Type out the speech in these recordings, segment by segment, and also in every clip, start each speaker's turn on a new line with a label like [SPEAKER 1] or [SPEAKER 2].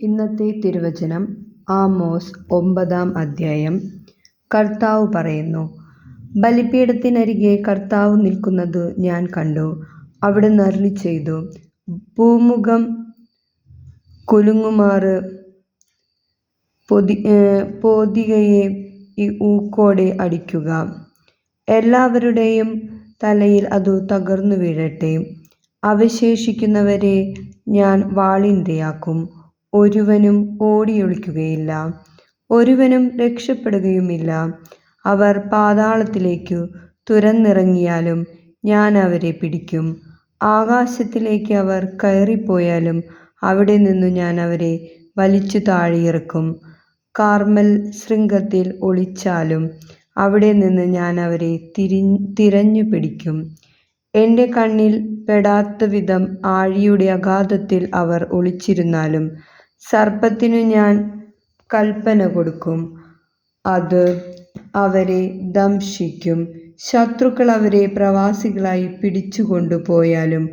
[SPEAKER 1] ഇന്നത്തെ തിരുവചനം ആമോസ് 9-ാം അധ്യായം. കർത്താവ് പറയുന്നു, ബലിപീഠത്തിനരികെ കർത്താവ് നിൽക്കുന്നത് ഞാൻ കണ്ടു. അവിടുന്ന് അരുളിച്ചെയ്തു, ഭൂമുഖം കുലുങ്ങുമാറ് പോതികയെ ഊക്കോടെ അടിക്കുക. എല്ലാവരുടെയും തലയിൽ അതു തകർന്നു വീഴട്ടെ. അവശേഷിക്കുന്നവരെ ഞാൻ വാളിനിരയാക്കും. ഒരുവനും ഓടിയൊളിക്കുകയില്ല, ഒരുവനും രക്ഷപ്പെടുകയുമില്ല. അവർ പാതാളത്തിലേക്കു തുരന്നിറങ്ങിയാലും ഞാൻ അവരെ പിടിക്കും. ആകാശത്തിലേക്ക് അവർ കയറിപ്പോയാലും അവിടെ നിന്നു ഞാൻ അവരെ വലിച്ചു താഴെയിറക്കും. കാർമൽ ശൃംഗത്തിൽ ഒളിച്ചാലും അവിടെ നിന്ന് ഞാൻ അവരെ തിരഞ്ഞു പിടിക്കും. എൻ്റെ കണ്ണിൽ പെടാത്തവിധം ആഴിയുടെ അഗാധത്തിൽ അവർ ഒളിച്ചിരുന്നാലും സർപ്പത്തിനു ഞാൻ കൽപ്പന കൊടുക്കും, അത് അവരെ ദംശിക്കും. ശത്രുക്കൾ അവരെ പ്രവാസികളായി പിടിച്ചുകൊണ്ടു പോയാലും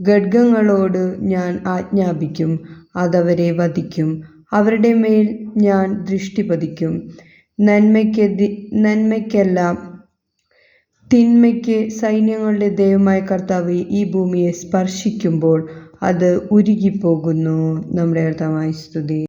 [SPEAKER 1] ഖഡ്ഗങ്ങളോട് ഞാൻ ആജ്ഞാപിക്കും, അതവരെ വധിക്കും. അവരുടെ മേൽ ഞാൻ ദൃഷ്ടി പതിക്കും. നന്മയ്ക്കല്ല തിന്മയ്ക്ക് സൈന്യങ്ങളുടെ ദൈവമായ കർത്താവ് ഈ ഭൂമിയെ സ്പർശിക്കുമ്പോൾ അത് ഉരുകിപ്പോകുന്നു. നമ്മുടെ കർത്താവായ സ്തുതി.